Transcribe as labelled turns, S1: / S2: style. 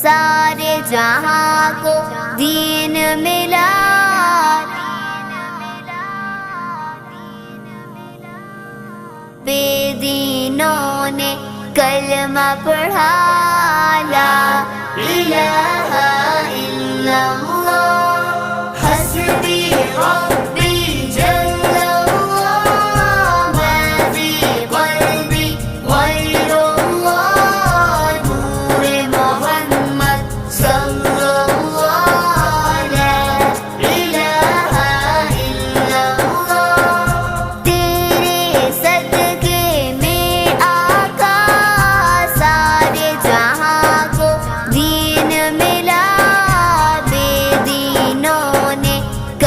S1: सारे जहां को दीन मिला। बेदीनों ने कलमा पढ़ा, ला इलाहा इल्लल्लाह हस्बी